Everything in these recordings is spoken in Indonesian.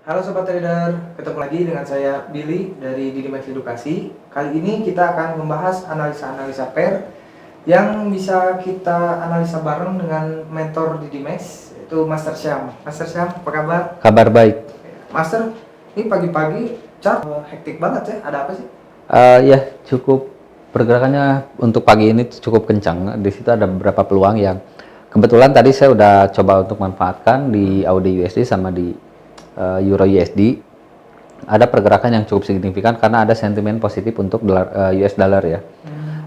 Halo Sobat Trader, ketemu lagi dengan saya Billy dari Didimax Edukasi. Kali ini kita akan membahas analisa-analisa pair yang bisa kita analisa bareng dengan mentor Didimax, yaitu Master Syam. Master Syam, apa kabar? Kabar baik. Master, ini pagi-pagi chart hektik banget ya, ada apa sih? Ya, cukup pergerakannya untuk pagi ini cukup kencang. Di situ ada beberapa peluang yang kebetulan tadi saya udah coba untuk manfaatkan di AUD USD sama di Euro USD. Ada pergerakan yang cukup signifikan karena ada sentimen positif untuk US dollar ya.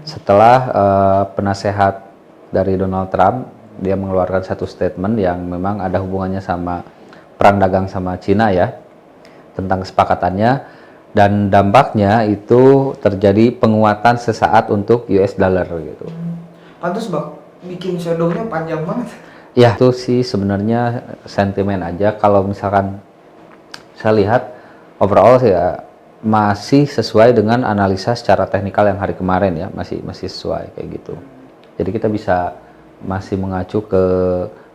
Setelah penasehat dari Donald Trump, dia mengeluarkan satu statement yang memang ada hubungannya sama perang dagang sama Cina ya, tentang kesepakatannya. Dan dampaknya itu terjadi penguatan sesaat untuk US dollar gitu. Pantes bang, bikin shadownya panjang banget. Ya, itu sih sebenarnya sentimen aja. Kalau misalkan saya lihat overall sih ya, masih sesuai dengan analisa secara teknikal yang hari kemarin ya, masih sesuai kayak gitu. Jadi kita bisa masih mengacu ke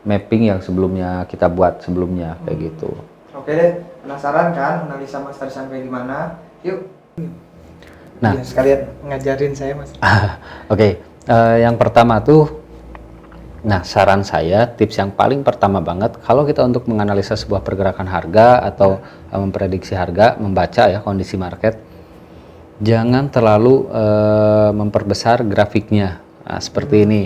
mapping yang sebelumnya kita buat sebelumnya kayak gitu. Oke deh, penasaran kan analisa Master Syam kayak gimana? Yuk. Nah, Ya, sekalian ngajarin saya Mas. Oke. Yang pertama tuh, nah saran saya tips yang paling pertama banget kalau kita untuk menganalisa sebuah pergerakan harga atau memprediksi harga, membaca ya kondisi market, jangan terlalu memperbesar grafiknya. Nah, seperti ini.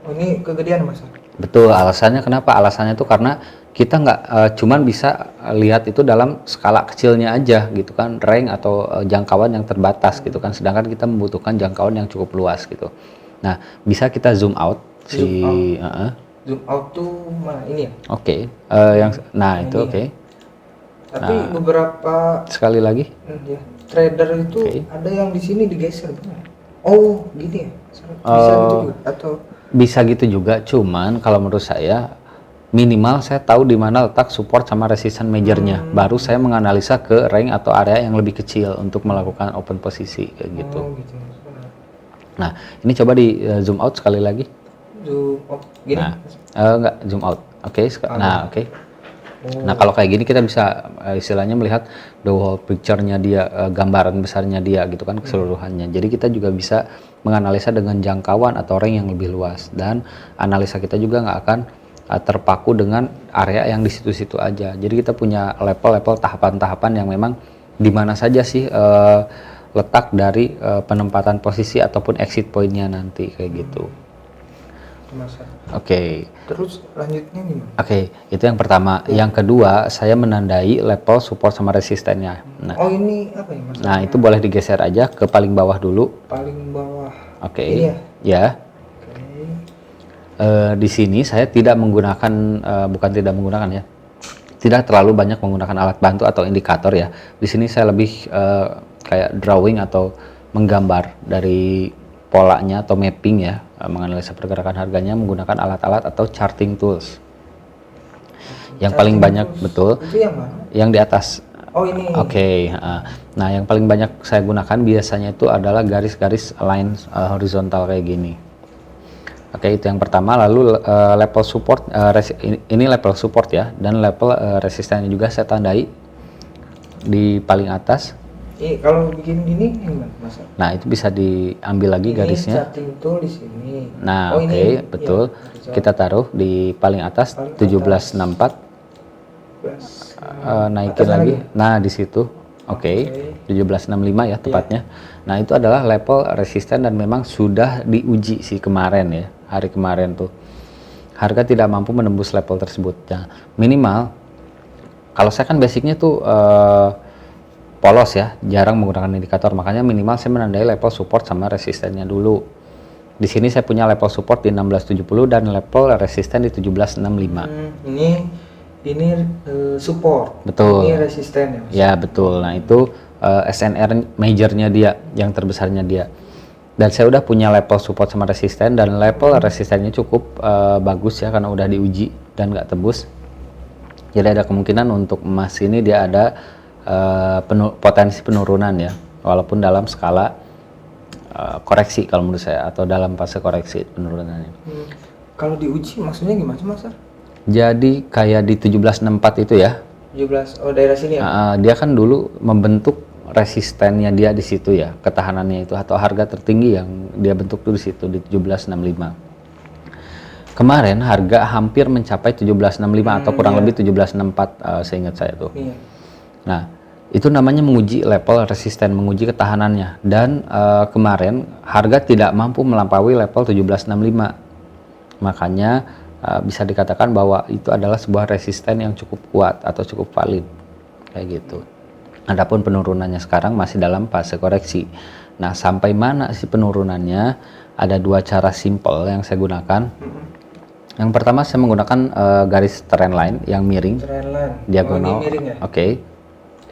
Oh, ini kegedean Mas. Betul, alasannya kenapa? Alasannya itu karena kita nggak cuman bisa lihat itu dalam skala kecilnya aja gitu kan, range atau jangkauan yang terbatas gitu kan, sedangkan kita membutuhkan jangkauan yang cukup luas gitu. Nah, bisa kita zoom out Zoom out tuh mana ini ya? Oke, nah itu Ini. oke. Tapi beberapa Sekali lagi. ya, trader itu Oke. ada yang di sini digeser benar. Oh, gini ya. Bisa gitu juga atau Bisa gitu juga, cuman kalau menurut saya minimal saya tahu di mana letak support sama resistance majornya, baru saya menganalisa ke range atau area yang lebih kecil untuk melakukan open posisi kayak gitu. Oh, gitu. Benar. Nah, ini coba di zoom out sekali lagi. Zoom out gini. Nah, enggak zoom out. Oke, nah oke. Nah, kalau kayak gini kita bisa istilahnya melihat the whole picture-nya dia, gambaran besarnya dia gitu kan, keseluruhannya. Jadi kita juga bisa menganalisa dengan jangkauan atau range yang lebih luas, dan analisa kita juga nggak akan terpaku dengan area yang di situ-situ aja. Jadi kita punya level-level tahapan-tahapan yang memang di mana saja sih letak dari penempatan posisi ataupun exit point-nya nanti kayak gitu. Oke. Terus lanjutnya gimana? Oke, itu yang pertama. Yang kedua, saya menandai level support sama resistennya. Nah, Oh, ini apa ya Mas? nah itu boleh digeser aja ke paling bawah dulu. Paling bawah. Oke. Ini ya? Ya. Oke. Di sini saya tidak menggunakan, bukan tidak menggunakan ya, tidak terlalu banyak menggunakan alat bantu atau indikator ya. Di sini saya lebih kayak drawing atau menggambar dari polanya atau mapping ya, menganalisa pergerakan harganya menggunakan alat-alat atau charting tools. Yang paling banyak betul. Itu yang mana? Yang di atas. Oh, ini. Oke. Nah, yang paling banyak saya gunakan biasanya itu adalah garis-garis line horizontal kayak gini. Oke, itu yang pertama. Lalu level support, ini level support ya, dan level resistennya juga saya tandai di paling atas. Kalau bikin gini gimana Mas? Nah, itu bisa diambil lagi Ini garisnya. charting tool di sini. Nah, Oh, oke, ini, betul. ya, Kita taruh di paling atas, Paling 1764. plus, Naikin atas lagi. lagi. Nah, di situ. Oke. 1765 ya tepatnya. Nah, itu adalah level resisten dan memang sudah diuji sih kemarin ya. Hari kemarin tuh. Harga tidak mampu menembus level tersebut. Nah, minimal kalau saya kan basicnya tuh polos ya, jarang menggunakan indikator, makanya minimal saya menandai level support sama resistennya dulu. Di sini saya punya level support di 1670 dan level resisten di 1765. Ini support. Betul. Ini resisten ya Mas? Ya betul. Nah itu SNR majornya dia, yang terbesarnya dia. Dan saya udah punya level support sama resisten, dan level resistennya cukup bagus ya karena udah diuji dan nggak tebus. Jadi ada kemungkinan untuk emas ini dia ada potensi penurunan ya, walaupun dalam skala koreksi kalau menurut saya, atau dalam fase koreksi penurunannya. Kalau diuji maksudnya gimana sih Mas? Jadi kayak di 1764 itu ya, 17. Oh, daerah sini ya? Dia kan dulu membentuk resistennya dia di situ ya, ketahanannya itu atau harga tertinggi yang dia bentuk tuh di situ di 1765. Kemarin harga hampir mencapai 1765 atau kurang lebih 1764 seingat saya tuh. Iya. Nah, itu namanya menguji level resisten, menguji ketahanannya. Dan kemarin harga tidak mampu melampaui level 1765. Makanya bisa dikatakan bahwa itu adalah sebuah resisten yang cukup kuat atau cukup valid. Kayak gitu. Adapun penurunannya sekarang masih dalam fase koreksi. Nah, sampai mana sih penurunannya? Ada dua cara simple yang saya gunakan. Yang pertama saya menggunakan garis trend line yang miring, Trendline. diagonal. Oh, ini miring ya? Oke.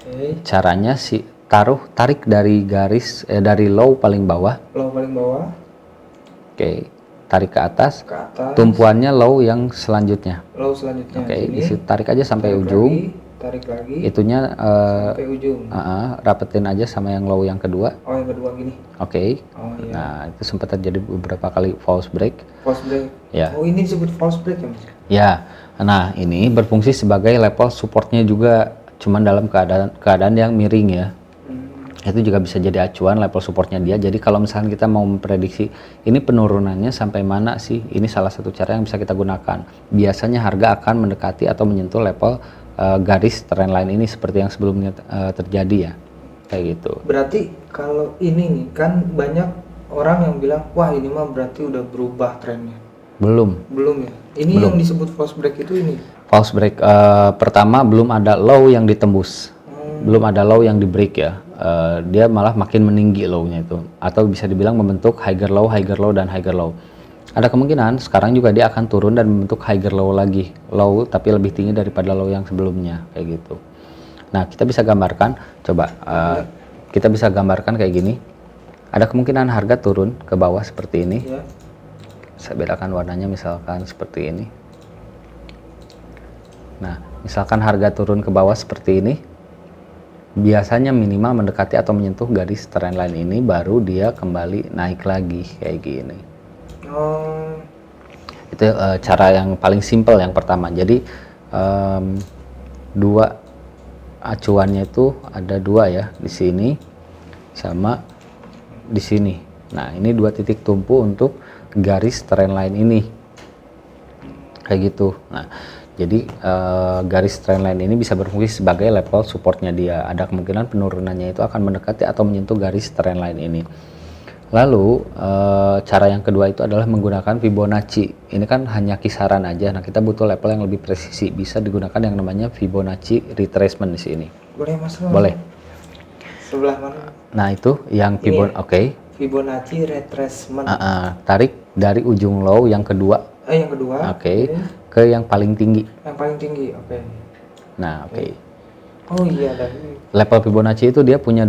Oke. Caranya sih tarik dari garis dari low paling bawah. Low paling bawah Oke. Tarik ke atas. ke atas. Tumpuannya low yang selanjutnya. Low selanjutnya. Oke. Sini. Di situ tarik aja sampai Tarik ujung. tarik lagi. Itunya Sampai ujung. rapetin aja sama yang low yang kedua. Oh, yang kedua gini. Oke. Oh iya. Nah, itu sempat terjadi beberapa kali false break. False break. Ya. Oh, ini disebut false break ya, Mas? Ya. Nah, ini berfungsi sebagai level supportnya juga, cuman dalam keadaan yang miring ya. Itu juga bisa jadi acuan level supportnya dia. Jadi kalau misalkan kita mau memprediksi ini penurunannya sampai mana sih, ini salah satu cara yang bisa kita gunakan. Biasanya harga akan mendekati atau menyentuh level garis trendline ini seperti yang sebelumnya terjadi ya, kayak gitu. Berarti kalau ini nih kan banyak orang yang bilang, wah ini mah berarti udah berubah trennya. Belum ya? Ini Belum. yang disebut false break itu ini. false break. Pertama belum ada low yang ditembus, belum ada low yang di break ya. Dia malah makin meninggi low-nya itu, atau bisa dibilang membentuk higher low dan higher low. Ada kemungkinan sekarang juga dia akan turun dan membentuk higher low lagi, low tapi lebih tinggi daripada low yang sebelumnya, kayak gitu. Nah, kita bisa gambarkan, coba kita bisa gambarkan kayak gini. Ada kemungkinan harga turun ke bawah seperti ini. Ya. Saya bedakan warnanya, misalkan seperti ini. Nah, misalkan harga turun ke bawah seperti ini, biasanya minimal mendekati atau menyentuh garis trendline ini, baru dia kembali naik lagi kayak gini. Oh. Itu cara yang paling simpel yang pertama. Jadi dua acuannya itu ada dua ya, di sini sama di sini. Nah, ini dua titik tumpu untuk garis trendline ini, kayak gitu. Nah, jadi garis trendline ini bisa berfungsi sebagai level supportnya dia. Ada kemungkinan penurunannya itu akan mendekati atau menyentuh garis trendline ini. Lalu cara yang kedua itu adalah menggunakan Fibonacci. Ini kan hanya kisaran aja. Nah, kita butuh level yang lebih presisi. Bisa digunakan yang namanya Fibonacci retracement di sini. Boleh, Mas? Boleh. Sebelah mana? Nah, itu yang Oke. Fibonacci retracement. Tarik dari ujung low yang kedua. Yang kedua. Oke. Ke yang paling tinggi. Yang paling tinggi. Oke. Nah, oke. Oh iya, dari Level Fibonacci itu dia punya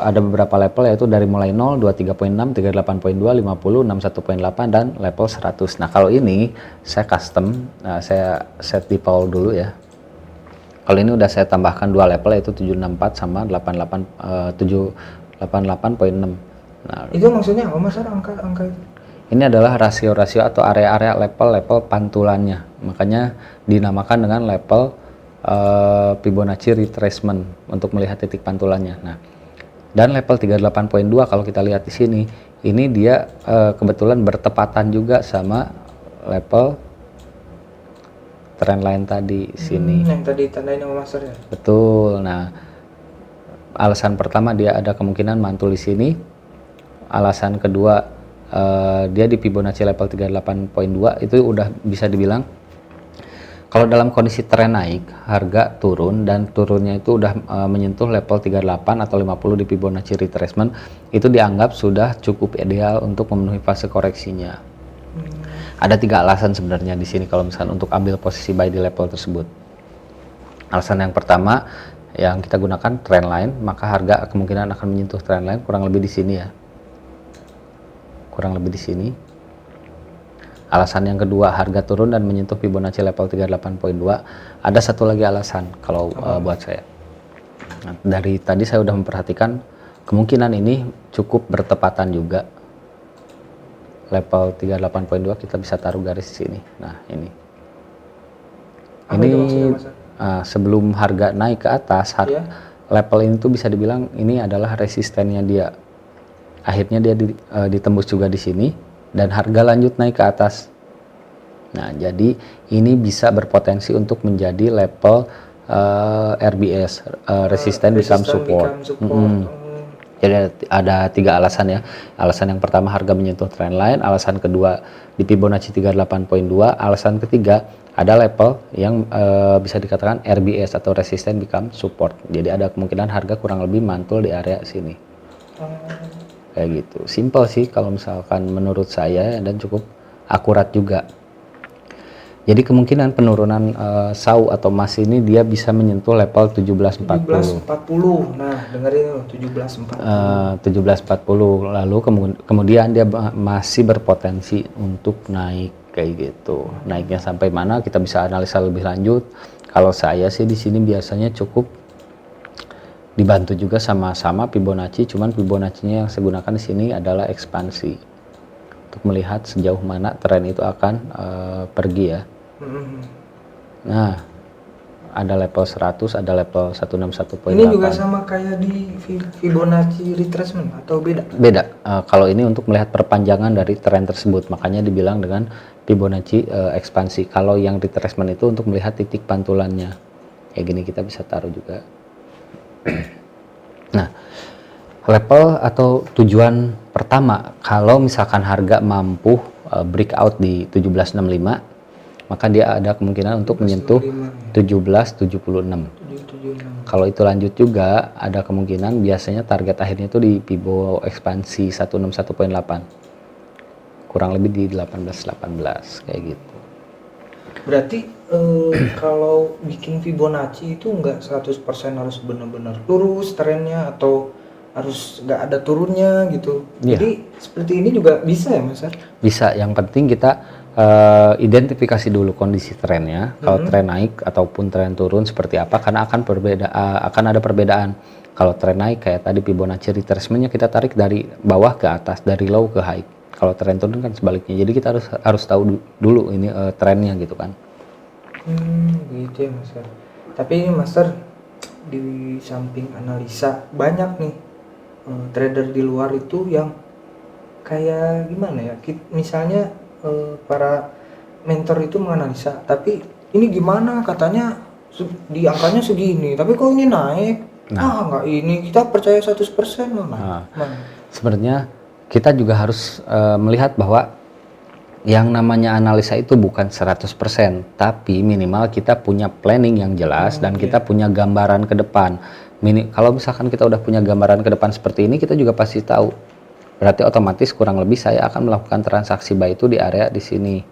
ada beberapa level, yaitu dari mulai 0, 23.6, 38.2, 50, 61.8 dan level 100. Nah, kalau ini saya custom, saya set di Paul dulu ya. Kalau ini udah saya tambahkan dua level, yaitu 764 sama 788.6. Nah, itu maksudnya apa, Mas? Angka itu? ini adalah rasio-rasio atau area-area level-level pantulannya. Makanya dinamakan dengan level Fibonacci retracement untuk melihat titik pantulannya. Nah, dan level 38.2 kalau kita lihat di sini, ini dia kebetulan bertepatan juga sama level trendline tadi sini. Yang tadi tandain sama Master ya? Betul. Nah, alasan pertama dia ada kemungkinan mantul di sini. Alasan kedua dia di Fibonacci level 38.2 itu udah bisa dibilang kalau dalam kondisi tren naik, harga turun dan turunnya itu udah menyentuh level 38 atau 50 di Fibonacci retracement, itu dianggap sudah cukup ideal untuk memenuhi fase koreksinya. Ada tiga alasan sebenarnya di sini kalau misalkan untuk ambil posisi buy di level tersebut. Alasan yang pertama yang kita gunakan trendline, maka harga kemungkinan akan menyentuh trendline kurang lebih di sini ya. Kurang lebih di sini. Alasan yang kedua, harga turun dan menyentuh Fibonacci level 38.2. Ada satu lagi alasan kalau buat saya. Nah, dari tadi saya sudah memperhatikan kemungkinan ini cukup bertepatan juga. Level 38.2 kita bisa taruh garis di sini. Nah, ini. Apa itu maksudnya, Mas? sebelum harga naik ke atas, Iya. level ini tuh bisa dibilang ini adalah resistennya dia. Akhirnya dia ditembus juga di sini dan harga lanjut naik ke atas. Nah, jadi ini bisa berpotensi untuk menjadi level RBS, resisten become support. Jadi ada 3 alasan ya. Alasan yang pertama harga menyentuh trendline, alasan kedua di Fibonacci 38.2, alasan ketiga ada level yang bisa dikatakan RBS atau resisten become support. Jadi ada kemungkinan harga kurang lebih mantul di area sini. Kayak gitu. Simple sih kalau misalkan menurut saya dan cukup akurat juga. Jadi kemungkinan penurunan SAU atau emas ini dia bisa menyentuh level 1740. 1740. Nah, dengerin loh, 1740. 1740 lalu kemudian dia masih berpotensi untuk naik kayak gitu. Naiknya sampai mana kita bisa analisa lebih lanjut. Kalau saya sih di sini biasanya cukup dibantu juga sama-sama Fibonacci, cuman Fibonacci-nya yang saya gunakan di sini adalah ekspansi untuk melihat sejauh mana tren itu akan pergi ya. Nah, ada level 100, ada level 161.8. Ini juga sama kayak di Fibonacci retracement atau beda? Beda. Kalau ini untuk melihat perpanjangan dari tren tersebut, makanya dibilang dengan Fibonacci ekspansi. Kalau yang retracement itu untuk melihat titik pantulannya. Kayak gini kita bisa taruh juga. Nah, level atau tujuan pertama, kalau misalkan harga mampu breakout di 1765, maka dia ada kemungkinan untuk menyentuh 1776. Kalau itu lanjut juga, ada kemungkinan biasanya target akhirnya itu di Fibo ekspansi 161.8. Kurang lebih di 1818 kayak gitu. Berarti kalau bikin Fibonacci itu nggak 100% harus benar-benar lurus trennya atau harus nggak ada turunnya gitu. Iya. Jadi seperti ini juga bisa ya Mas? Bisa, yang penting kita identifikasi dulu kondisi trennya. Kalau tren naik ataupun tren turun seperti apa, karena akan ada perbedaan. Kalau tren naik kayak tadi Fibonacci retracement-nya kita tarik dari bawah ke atas, dari low ke high. Kalau tren turun kan sebaliknya. Jadi kita harus tahu dulu ini trennya gitu kan. Gitu ya Master. Tapi ini Master, di samping analisa banyak nih trader di luar itu yang kayak gimana ya? Misalnya para mentor itu menganalisa, tapi ini gimana katanya di angkanya segini, tapi kok ini naik? Nggak ini, kita percaya 100% loh. Sebenarnya kita juga harus melihat bahwa yang namanya analisa itu bukan 100%, tapi minimal kita punya planning yang jelas dan kita punya gambaran ke depan. Kalau misalkan kita udah punya gambaran ke depan seperti ini, kita juga pasti tahu. Berarti otomatis kurang lebih saya akan melakukan transaksi buy itu di area di sini.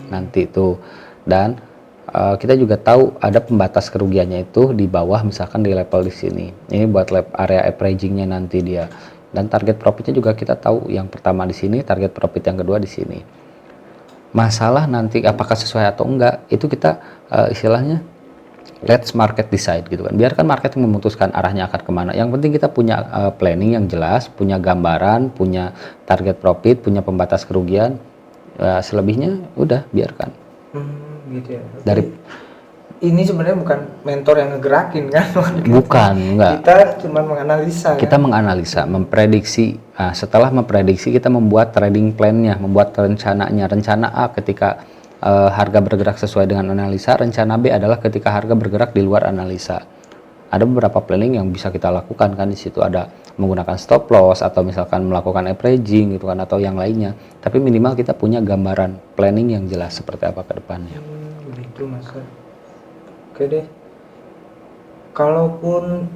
Nanti itu. Dan kita juga tahu ada pembatas kerugiannya itu di bawah, misalkan di level di sini. Ini buat area averaging-nya nanti dia. Dan target profitnya juga kita tahu, yang pertama di sini, target profit yang kedua di sini. Masalah nanti apakah sesuai atau enggak, itu kita istilahnya let's market decide gitu kan. Biarkan market yang memutuskan arahnya akan kemana. Yang penting kita punya planning yang jelas, punya gambaran, punya target profit, punya pembatas kerugian. Selebihnya udah biarkan. Gitu ya. Dari ini sebenarnya bukan mentor yang ngegerakin kan? Bukan, enggak. Kita cuma menganalisa. Kita menganalisa, memprediksi. Nah, setelah memprediksi kita membuat trading plan-nya, membuat rencananya. Rencana A ketika harga bergerak sesuai dengan analisa, rencana B adalah ketika harga bergerak di luar analisa. Ada beberapa planning yang bisa kita lakukan kan, di situ ada menggunakan stop loss atau misalkan melakukan averaging gitu kan, atau yang lainnya. Tapi minimal kita punya gambaran planning yang jelas seperti apa ke depannya. Begitu Mas. Oke deh. Kalaupun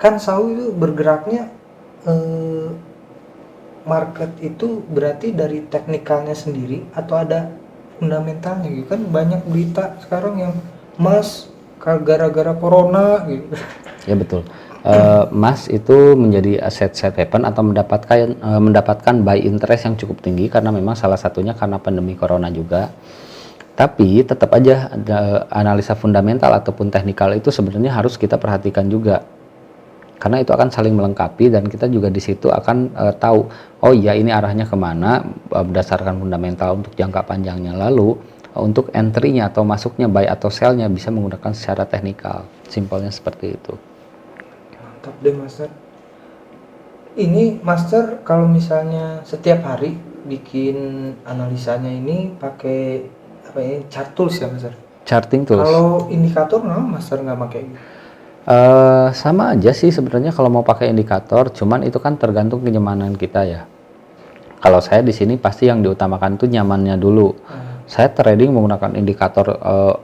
kan SAU itu bergeraknya market itu berarti dari teknikalnya sendiri atau ada fundamentalnya gitu kan? Banyak berita sekarang yang emas gara-gara corona gitu. Ya betul. Emas itu menjadi aset safe haven atau mendapatkan buy interest yang cukup tinggi karena memang salah satunya karena pandemi corona juga. Tapi tetap aja ada analisa fundamental ataupun teknikal itu sebenarnya harus kita perhatikan juga. Karena itu akan saling melengkapi dan kita juga di situ akan tahu, oh iya ini arahnya kemana berdasarkan fundamental untuk jangka panjangnya. Lalu untuk entry-nya atau masuknya buy atau sell-nya bisa menggunakan secara teknikal. Simpelnya seperti itu. Mantap deh Master. Ini Master kalau misalnya setiap hari bikin analisanya ini pakai apa ya, chart tools ya Master? Charting tools. Kalau indikator Master nggak pakai? Sama aja sih sebenarnya kalau mau pakai indikator, cuman itu kan tergantung kenyamanan kita ya. Kalau saya di sini pasti yang diutamakan itu nyamannya dulu. Saya trading menggunakan indikator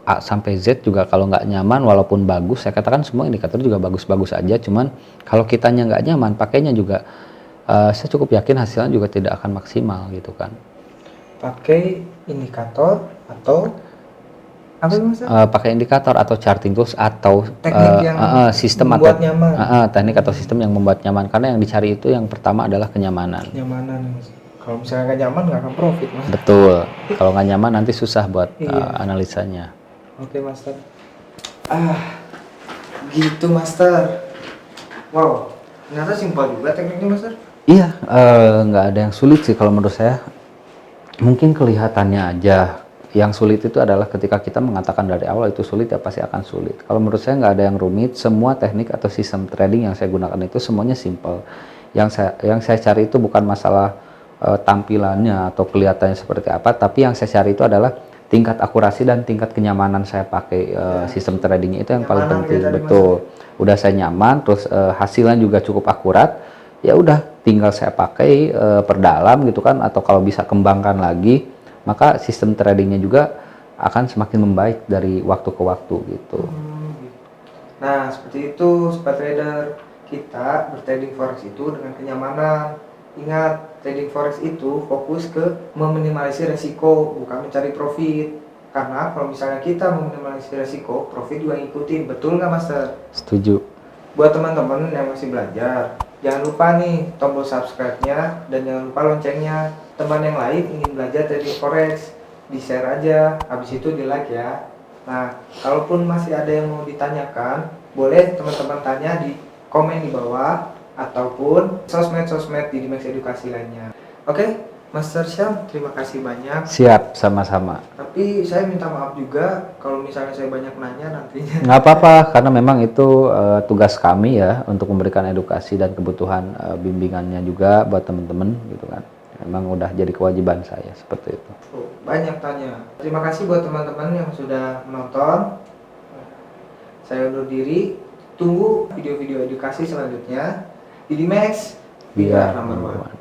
A sampai Z juga kalau nggak nyaman walaupun bagus, saya katakan semua indikator juga bagus-bagus aja, cuman kalau kitanya nggak nyaman pakainya juga saya cukup yakin hasilnya juga tidak akan maksimal gitu kan. Pakai indikator atau apa Mas? Pakai indikator atau charting tools atau teknik yang sistem membuat atau nyaman. Teknik atau sistem yang membuat nyaman, karena yang dicari itu yang pertama adalah kenyamanan. Kenyamanan Mas. Kalau misalnya nggak nyaman nggak akan profit Mas. Betul. Kalau nggak nyaman nanti susah buat analisanya. Oke Master. Gitu Master. Wow, ternyata simpel juga tekniknya Master. Iya, nggak ada yang sulit sih kalau menurut saya. Mungkin kelihatannya aja. Yang sulit itu adalah ketika kita mengatakan dari awal itu sulit, ya pasti akan sulit. Kalau menurut saya nggak ada yang rumit. Semua teknik atau sistem trading yang saya gunakan itu semuanya simple. Yang saya cari itu bukan masalah tampilannya atau kelihatannya seperti apa, tapi yang saya cari itu adalah tingkat akurasi dan tingkat kenyamanan saya pakai sistem tradingnya, itu yang paling penting. Betul. Udah saya nyaman, terus hasilnya juga cukup akurat, ya udah tinggal saya pakai perdalam gitu kan, atau kalau bisa kembangkan lagi, maka sistem tradingnya juga akan semakin membaik dari waktu ke waktu gitu. Nah seperti itu Sobat Trader, kita bertrading forex itu dengan kenyamanan. Ingat, trading forex itu fokus ke meminimalisir resiko, bukan mencari profit. Karena kalau misalnya kita meminimalisir resiko, profit juga ngikutin. Betul nggak Master? Setuju. Buat teman-teman yang masih belajar, jangan lupa nih tombol subscribe-nya dan jangan lupa loncengnya. Teman yang lain ingin belajar trading forex, di-share aja, habis itu di-like ya. Nah, kalaupun masih ada yang mau ditanyakan, boleh teman-teman tanya di komen di bawah ataupun sosmed-sosmed di Dimax Edukasi lainnya. Oke, Master Syam, terima kasih banyak. Siap, sama-sama. Tapi saya minta maaf juga kalau misalnya saya banyak nanya nantinya. Nggak apa-apa, karena memang itu tugas kami ya untuk memberikan edukasi dan kebutuhan bimbingannya juga buat teman-teman gitu kan. Memang udah jadi kewajiban saya seperti itu. Banyak tanya. Terima kasih buat teman-teman yang sudah menonton. Saya undur diri. Tunggu video-video edukasi selanjutnya di Dimax biar number one.